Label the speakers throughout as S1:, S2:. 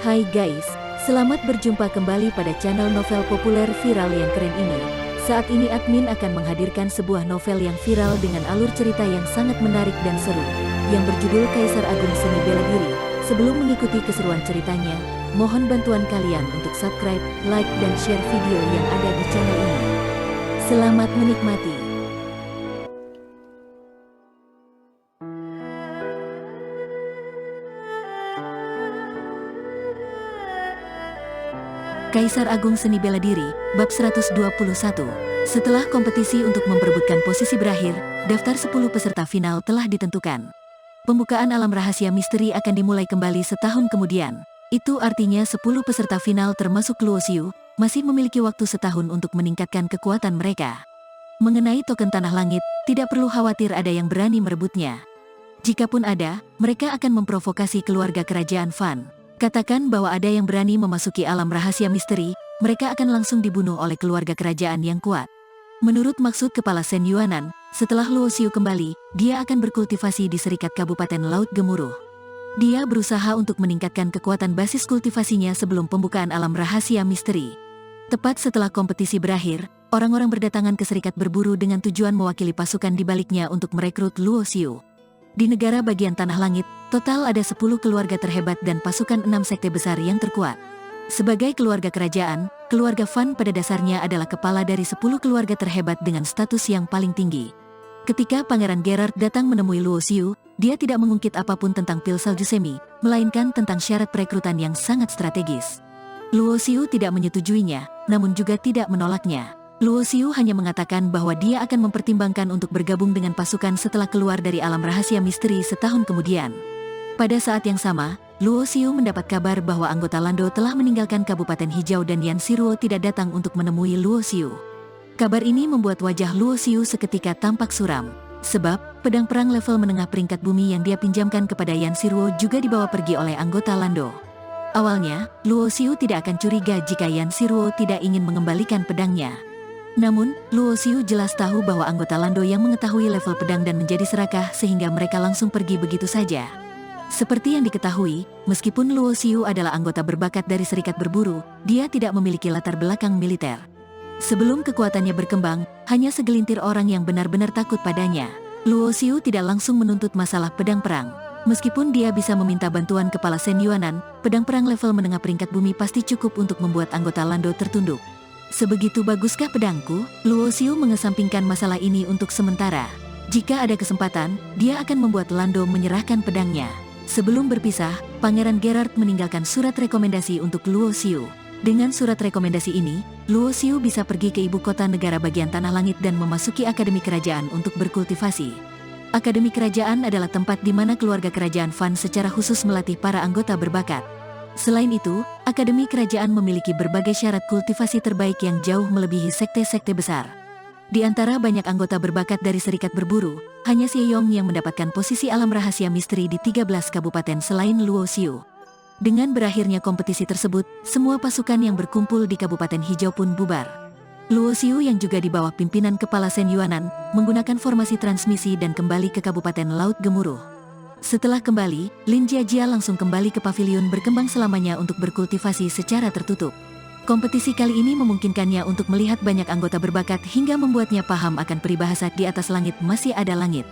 S1: Hai guys, selamat berjumpa kembali pada channel novel populer viral yang keren ini. Saat ini admin akan menghadirkan sebuah novel yang viral dengan alur cerita yang sangat menarik dan seru, yang berjudul Kaisar Agung Seni Bela Diri. Sebelum mengikuti keseruan ceritanya, mohon bantuan kalian untuk subscribe, like, dan share video yang ada di channel ini. Selamat menikmati. Kaisar Agung Seni Bela Diri, Bab 121. Setelah kompetisi untuk memperebutkan posisi berakhir, daftar 10 peserta final telah ditentukan. Pembukaan alam rahasia misteri akan dimulai kembali setahun kemudian. Itu artinya 10 peserta final termasuk Luo Xiu, masih memiliki waktu setahun untuk meningkatkan kekuatan mereka. Mengenai token Tanah Langit, tidak perlu khawatir ada yang berani merebutnya. Jikapun ada, mereka akan memprovokasi keluarga kerajaan Fan. Katakan bahwa ada yang berani memasuki alam rahasia misteri, mereka akan langsung dibunuh oleh keluarga kerajaan yang kuat. Menurut maksud Kepala Shen Yuanan, setelah Luo Xiu kembali, dia akan berkultivasi di Serikat Kabupaten Laut Gemuruh. Dia berusaha untuk meningkatkan kekuatan basis kultivasinya sebelum pembukaan alam rahasia misteri. Tepat setelah kompetisi berakhir, orang-orang berdatangan ke Serikat Berburu dengan tujuan mewakili pasukan di baliknya untuk merekrut Luo Xiu. Di negara bagian Tanah Langit, total ada 10 keluarga terhebat dan pasukan 6 sekte besar yang terkuat. Sebagai keluarga kerajaan, keluarga Fan pada dasarnya adalah kepala dari 10 keluarga terhebat dengan status yang paling tinggi. Ketika Pangeran Gerard datang menemui Luo Xiu, dia tidak mengungkit apapun tentang pil salju semi, melainkan tentang syarat perekrutan yang sangat strategis. Luo Xiu tidak menyetujuinya, namun juga tidak menolaknya. Luo Xiu hanya mengatakan bahwa dia akan mempertimbangkan untuk bergabung dengan pasukan setelah keluar dari alam rahasia misteri setahun kemudian. Pada saat yang sama, Luo Xiu mendapat kabar bahwa anggota Lando telah meninggalkan Kabupaten Hijau dan Yan Shiruo tidak datang untuk menemui Luo Xiu. Kabar ini membuat wajah Luo Xiu seketika tampak suram. Sebab, pedang perang level menengah peringkat bumi yang dia pinjamkan kepada Yan Shiruo juga dibawa pergi oleh anggota Lando. Awalnya, Luo Xiu tidak akan curiga jika Yan Shiruo tidak ingin mengembalikan pedangnya. Namun, Luo Xiu jelas tahu bahwa anggota Lando yang mengetahui level pedang dan menjadi serakah sehingga mereka langsung pergi begitu saja. Seperti yang diketahui, meskipun Luo Xiu adalah anggota berbakat dari Serikat Berburu, dia tidak memiliki latar belakang militer. Sebelum kekuatannya berkembang, hanya segelintir orang yang benar-benar takut padanya. Luo Xiu tidak langsung menuntut masalah pedang perang. Meskipun dia bisa meminta bantuan Kepala Shen Yuanan, pedang perang level menengah peringkat bumi pasti cukup untuk membuat anggota Lando tertunduk. Sebegitu baguskah pedangku? Luo Xiu mengesampingkan masalah ini untuk sementara. Jika ada kesempatan, dia akan membuat Lando menyerahkan pedangnya. Sebelum berpisah, Pangeran Gerard meninggalkan surat rekomendasi untuk Luo Xiu. Dengan surat rekomendasi ini, Luo Xiu bisa pergi ke ibu kota negara bagian Tanah Langit dan memasuki Akademi Kerajaan untuk berkultivasi. Akademi Kerajaan adalah tempat di mana keluarga kerajaan Fan secara khusus melatih para anggota berbakat. Selain itu, Akademi Kerajaan memiliki berbagai syarat kultivasi terbaik yang jauh melebihi sekte-sekte besar. Di antara banyak anggota berbakat dari Serikat Berburu, hanya Xie Yong yang mendapatkan posisi alam rahasia misteri di 13 kabupaten selain Luo Xiu. Dengan berakhirnya kompetisi tersebut, semua pasukan yang berkumpul di Kabupaten Hijau pun bubar. Luo Xiu yang juga di bawah pimpinan Kepala Shen Yuanan, menggunakan formasi transmisi dan kembali ke Kabupaten Laut Gemuruh. Setelah kembali, Lin Jiajia langsung kembali ke pavilion berkembang selamanya untuk berkultivasi secara tertutup. Kompetisi kali ini memungkinkannya untuk melihat banyak anggota berbakat hingga membuatnya paham akan peribahasa di atas langit masih ada langit.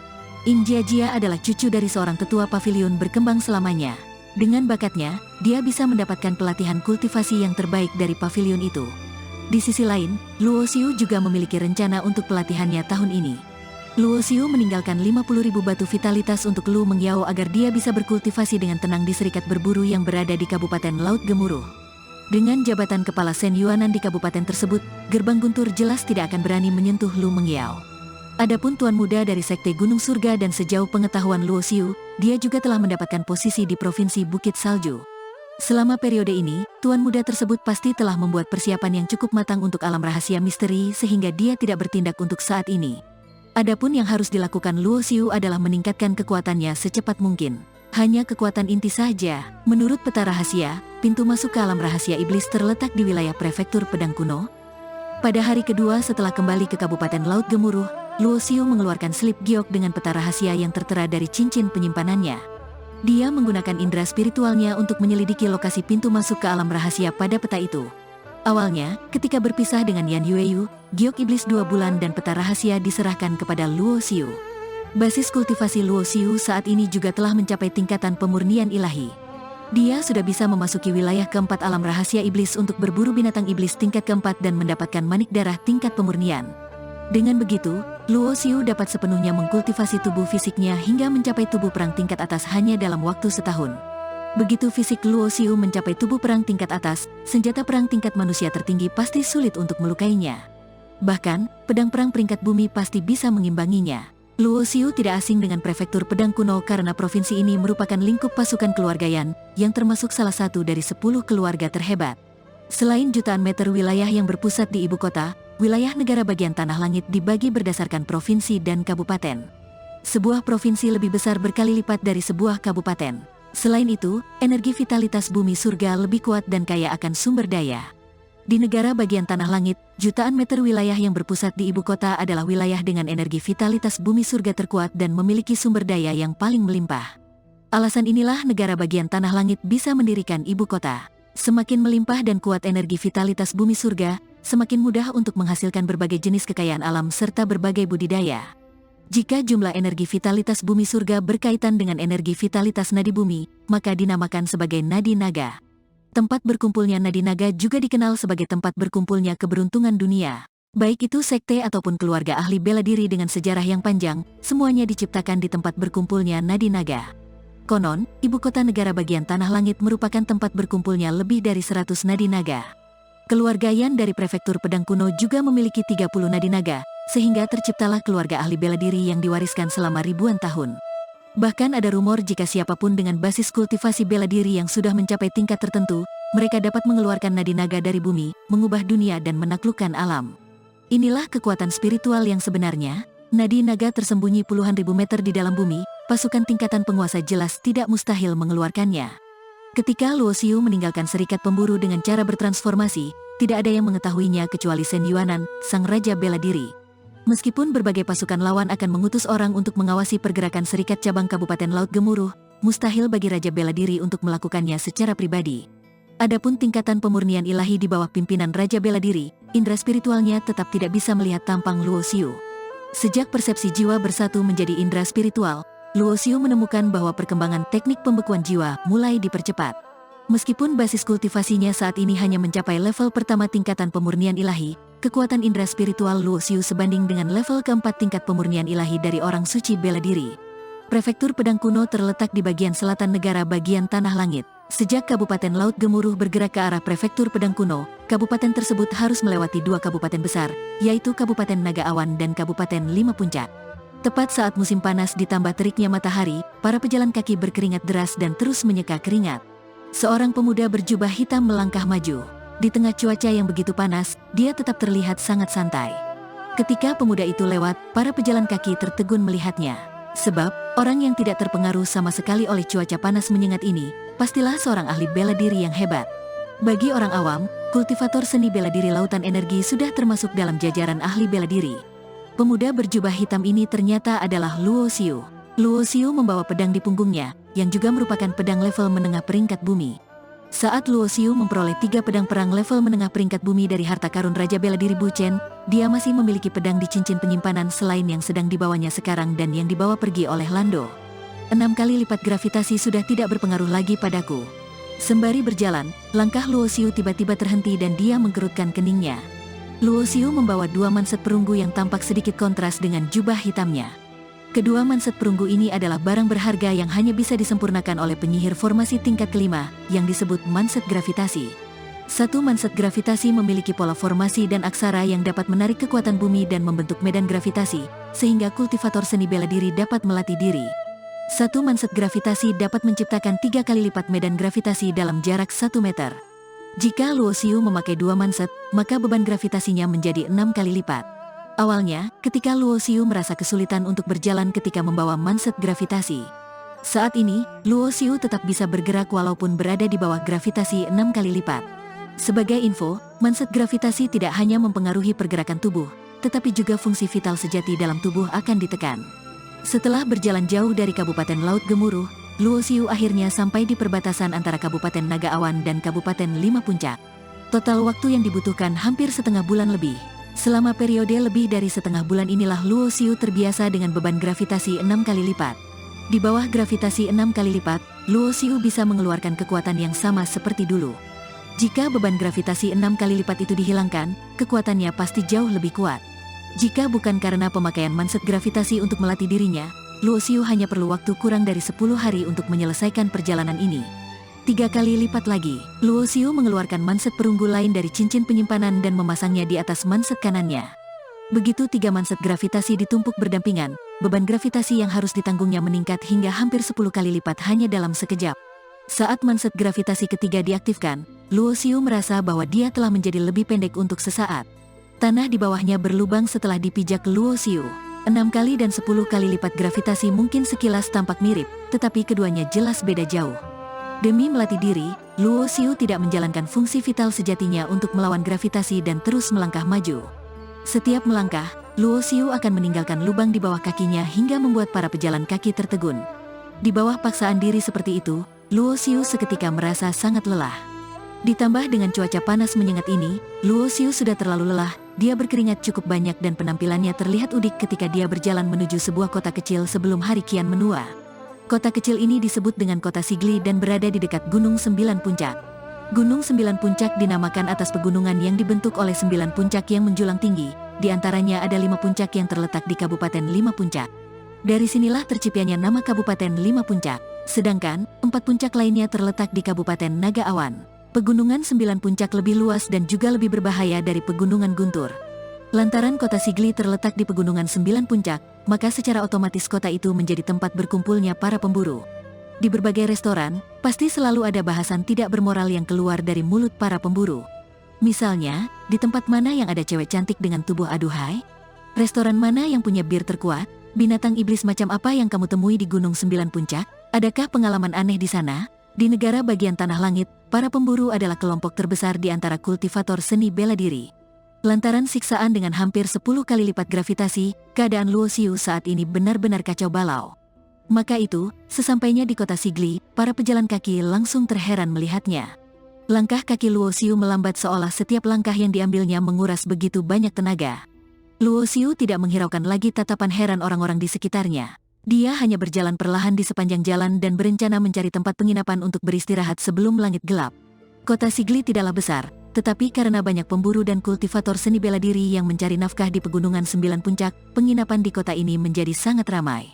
S1: Lin Jiajia adalah cucu dari seorang tetua pavilion berkembang selamanya. Dengan bakatnya, dia bisa mendapatkan pelatihan kultivasi yang terbaik dari pavilion itu. Di sisi lain, Luo Xiu juga memiliki rencana untuk pelatihannya tahun ini. Luo Xiu meninggalkan 50.000 batu vitalitas untuk Lu Mengyao agar dia bisa berkultivasi dengan tenang di Serikat Berburu yang berada di Kabupaten Laut Gemuruh. Dengan jabatan Kepala Shen Yuanan di kabupaten tersebut, Gerbang Guntur jelas tidak akan berani menyentuh Lu Mengyao. Adapun Tuan Muda dari Sekte Gunung Surga dan sejauh pengetahuan Luo Xiu, dia juga telah mendapatkan posisi di Provinsi Bukit Salju. Selama periode ini, Tuan Muda tersebut pasti telah membuat persiapan yang cukup matang untuk alam rahasia misteri sehingga dia tidak bertindak untuk saat ini. Adapun yang harus dilakukan Luo Xiu adalah meningkatkan kekuatannya secepat mungkin. Hanya kekuatan inti saja. Menurut peta rahasia, pintu masuk ke alam rahasia iblis terletak di wilayah prefektur pedang kuno. Pada hari kedua setelah kembali ke Kabupaten Laut Gemuruh, Luo Xiu mengeluarkan slip giok dengan peta rahasia yang tertera dari cincin penyimpanannya. Dia menggunakan indera spiritualnya untuk menyelidiki lokasi pintu masuk ke alam rahasia pada peta itu. Awalnya, ketika berpisah dengan Yan Yueyu, giok iblis 2 bulan dan peta rahasia diserahkan kepada Luo Xiu. Basis kultivasi Luo Xiu saat ini juga telah mencapai tingkatan pemurnian ilahi. Dia sudah bisa memasuki wilayah keempat alam rahasia iblis untuk berburu binatang iblis tingkat keempat dan mendapatkan manik darah tingkat pemurnian. Dengan begitu, Luo Xiu dapat sepenuhnya mengkultivasi tubuh fisiknya hingga mencapai tubuh perang tingkat atas hanya dalam waktu setahun. Begitu fisik Luo Xiu mencapai tubuh perang tingkat atas, senjata perang tingkat manusia tertinggi pasti sulit untuk melukainya. Bahkan, pedang perang peringkat bumi pasti bisa mengimbanginya. Luo Xiu tidak asing dengan prefektur pedang kuno karena provinsi ini merupakan lingkup pasukan keluarga Yan, yang termasuk salah satu dari 10 keluarga terhebat. Selain jutaan meter wilayah yang berpusat di ibu kota, wilayah negara bagian tanah langit dibagi berdasarkan provinsi dan kabupaten. Sebuah provinsi lebih besar berkali lipat dari sebuah kabupaten. Selain itu, energi vitalitas bumi surga lebih kuat dan kaya akan sumber daya. Di negara bagian tanah langit, jutaan meter wilayah yang berpusat di ibu kota adalah wilayah dengan energi vitalitas bumi surga terkuat dan memiliki sumber daya yang paling melimpah. Alasan inilah negara bagian tanah langit bisa mendirikan ibu kota. Semakin melimpah dan kuat energi vitalitas bumi surga, semakin mudah untuk menghasilkan berbagai jenis kekayaan alam serta berbagai budidaya. Jika jumlah energi vitalitas bumi surga berkaitan dengan energi vitalitas nadi bumi, maka dinamakan sebagai nadi naga. Tempat berkumpulnya nadi naga juga dikenal sebagai tempat berkumpulnya keberuntungan dunia. Baik itu sekte ataupun keluarga ahli bela diri dengan sejarah yang panjang, semuanya diciptakan di tempat berkumpulnya nadi naga. Konon, ibu kota negara bagian tanah langit merupakan tempat berkumpulnya lebih dari 100 nadi naga. Keluarga Yan dari prefektur pedang kuno juga memiliki 30 nadi naga, sehingga terciptalah keluarga ahli bela diri yang diwariskan selama ribuan tahun. Bahkan ada rumor jika siapapun dengan basis kultivasi bela diri yang sudah mencapai tingkat tertentu, mereka dapat mengeluarkan nadi naga dari bumi, mengubah dunia dan menaklukkan alam. Inilah kekuatan spiritual yang sebenarnya. Nadi naga tersembunyi puluhan ribu meter di dalam bumi, pasukan tingkatan penguasa jelas tidak mustahil mengeluarkannya. Ketika Luo Xiu meninggalkan serikat pemburu dengan cara bertransformasi, tidak ada yang mengetahuinya kecuali Shen Yuanan, sang raja bela diri. Meskipun berbagai pasukan lawan akan mengutus orang untuk mengawasi pergerakan serikat cabang Kabupaten Laut Gemuruh, mustahil bagi raja bela diri untuk melakukannya secara pribadi. Adapun tingkatan pemurnian ilahi di bawah pimpinan raja bela diri, indera spiritualnya tetap tidak bisa melihat tampang Luo Xiu. Sejak persepsi jiwa bersatu menjadi indera spiritual, Luo Xiu menemukan bahwa perkembangan teknik pembekuan jiwa mulai dipercepat. Meskipun basis kultivasinya saat ini hanya mencapai level pertama tingkatan pemurnian ilahi, kekuatan indera spiritual Luo Xiu sebanding dengan level keempat tingkat pemurnian ilahi dari orang suci bela diri. Prefektur pedang kuno terletak di bagian selatan negara bagian tanah langit. Sejak Kabupaten Laut Gemuruh bergerak ke arah prefektur pedang kuno, kabupaten tersebut harus melewati 2 kabupaten besar, yaitu Kabupaten Naga Awan dan Kabupaten Lima Puncak. Tepat saat musim panas ditambah teriknya matahari, para pejalan kaki berkeringat deras dan terus menyeka keringat. Seorang pemuda berjubah hitam melangkah maju. Di tengah cuaca yang begitu panas, dia tetap terlihat sangat santai. Ketika pemuda itu lewat, para pejalan kaki tertegun melihatnya. Sebab, orang yang tidak terpengaruh sama sekali oleh cuaca panas menyengat ini, pastilah seorang ahli bela diri yang hebat. Bagi orang awam, kultivator seni bela diri lautan energi sudah termasuk dalam jajaran ahli bela diri. Pemuda berjubah hitam ini ternyata adalah Luo Xiu. Luo Xiu membawa pedang di punggungnya, yang juga merupakan pedang level menengah peringkat bumi. Saat Luo Xiu memperoleh 3 pedang perang level menengah peringkat bumi dari harta karun Raja Bela Diri Bu Chen, dia masih memiliki pedang di cincin penyimpanan selain yang sedang dibawanya sekarang dan yang dibawa pergi oleh Lando. 6 kali lipat gravitasi sudah tidak berpengaruh lagi padaku. Sembari berjalan, langkah Luo Xiu tiba-tiba terhenti dan dia mengkerutkan keningnya. Luo Xiu membawa 2 manset perunggu yang tampak sedikit kontras dengan jubah hitamnya. Kedua manset perunggu ini adalah barang berharga yang hanya bisa disempurnakan oleh penyihir formasi tingkat kelima, yang disebut manset gravitasi. Satu manset gravitasi memiliki pola formasi dan aksara yang dapat menarik kekuatan bumi dan membentuk medan gravitasi, sehingga kultivator seni bela diri dapat melatih diri. Satu manset gravitasi dapat menciptakan 3 kali lipat medan gravitasi dalam jarak 1 meter. Jika Luo Xiu memakai 2 manset, maka beban gravitasinya menjadi 6 kali lipat. Awalnya, ketika Luo Xiu merasa kesulitan untuk berjalan ketika membawa manset gravitasi. Saat ini, Luo Xiu tetap bisa bergerak walaupun berada di bawah gravitasi 6 kali lipat. Sebagai info, manset gravitasi tidak hanya mempengaruhi pergerakan tubuh, tetapi juga fungsi vital sejati dalam tubuh akan ditekan. Setelah berjalan jauh dari Kabupaten Laut Gemuruh, Luo Xiu akhirnya sampai di perbatasan antara Kabupaten Naga Awan dan Kabupaten Lima Puncak. Total waktu yang dibutuhkan hampir setengah bulan lebih. Selama periode lebih dari setengah bulan inilah Luo Xiu terbiasa dengan beban gravitasi 6 kali lipat. Di bawah gravitasi 6 kali lipat, Luo Xiu bisa mengeluarkan kekuatan yang sama seperti dulu. Jika beban gravitasi 6 kali lipat itu dihilangkan, kekuatannya pasti jauh lebih kuat. Jika bukan karena pemakaian manset gravitasi untuk melatih dirinya, Luo Xiu hanya perlu waktu kurang dari 10 hari untuk menyelesaikan perjalanan ini. 3 kali lipat lagi, Luo Xiu mengeluarkan manset perunggu lain dari cincin penyimpanan dan memasangnya di atas manset kanannya. Begitu 3 manset gravitasi ditumpuk berdampingan, beban gravitasi yang harus ditanggungnya meningkat hingga hampir 10 kali lipat hanya dalam sekejap. Saat manset gravitasi ketiga diaktifkan, Luo Xiu merasa bahwa dia telah menjadi lebih pendek untuk sesaat. Tanah di bawahnya berlubang setelah dipijak Luo Xiu. 6 kali dan 10 kali lipat gravitasi mungkin sekilas tampak mirip, tetapi keduanya jelas beda jauh. Demi melatih diri, Luo Xiu tidak menjalankan fungsi vital sejatinya untuk melawan gravitasi dan terus melangkah maju. Setiap melangkah, Luo Xiu akan meninggalkan lubang di bawah kakinya hingga membuat para pejalan kaki tertegun. Di bawah paksaan diri seperti itu, Luo Xiu seketika merasa sangat lelah. Ditambah dengan cuaca panas menyengat ini, Luo Xiu sudah terlalu lelah, dia berkeringat cukup banyak dan penampilannya terlihat udik ketika dia berjalan menuju sebuah kota kecil sebelum hari kian menua. Kota kecil ini disebut dengan Kota Sigli dan berada di dekat Gunung 9 Puncak. Gunung 9 Puncak dinamakan atas pegunungan yang dibentuk oleh 9 puncak yang menjulang tinggi, di antaranya ada 5 puncak yang terletak di Kabupaten Lima Puncak. Dari sinilah terciptanya nama Kabupaten Lima Puncak, sedangkan 4 puncak lainnya terletak di Kabupaten Naga Awan. Pegunungan 9 puncak lebih luas dan juga lebih berbahaya dari Pegunungan Guntur. Lantaran kota Sigli terletak di Pegunungan 9 Puncak, maka secara otomatis kota itu menjadi tempat berkumpulnya para pemburu. Di berbagai restoran, pasti selalu ada bahasan tidak bermoral yang keluar dari mulut para pemburu. Misalnya, di tempat mana yang ada cewek cantik dengan tubuh aduhai? Restoran mana yang punya bir terkuat? Binatang iblis macam apa yang kamu temui di Gunung 9 Puncak? Adakah pengalaman aneh di sana? Di negara bagian tanah langit, para pemburu adalah kelompok terbesar di antara kultivator seni bela diri. Lantaran siksaan dengan hampir 10 kali lipat gravitasi, keadaan Luo Xiu saat ini benar-benar kacau balau. Maka itu, sesampainya di kota Sigli, para pejalan kaki langsung terheran melihatnya. Langkah kaki Luo Xiu melambat seolah setiap langkah yang diambilnya menguras begitu banyak tenaga. Luo Xiu tidak menghiraukan lagi tatapan heran orang-orang di sekitarnya. Dia hanya berjalan perlahan di sepanjang jalan dan berencana mencari tempat penginapan untuk beristirahat sebelum langit gelap. Kota Sigli tidaklah besar, tetapi karena banyak pemburu dan kultivator seni bela diri yang mencari nafkah di Pegunungan 9 Puncak, penginapan di kota ini menjadi sangat ramai.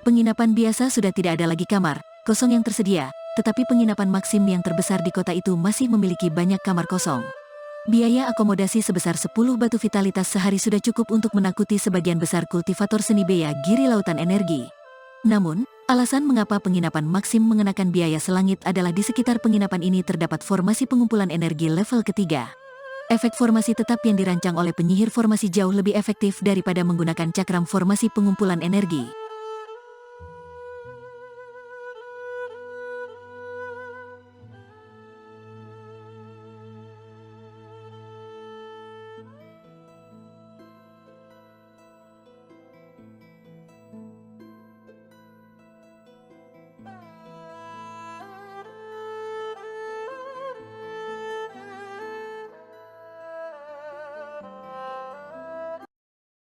S1: Penginapan biasa sudah tidak ada lagi kamar kosong yang tersedia, tetapi penginapan Maxim yang terbesar di kota itu masih memiliki banyak kamar kosong. Biaya akomodasi sebesar 10 batu vitalitas sehari sudah cukup untuk menakuti sebagian besar kultivator seni bea Giri Lautan Energi. Namun, alasan mengapa penginapan Maxim mengenakan biaya selangit adalah di sekitar penginapan ini terdapat formasi pengumpulan energi level ketiga. Efek formasi tetap yang dirancang oleh penyihir formasi jauh lebih efektif daripada menggunakan cakram formasi pengumpulan energi.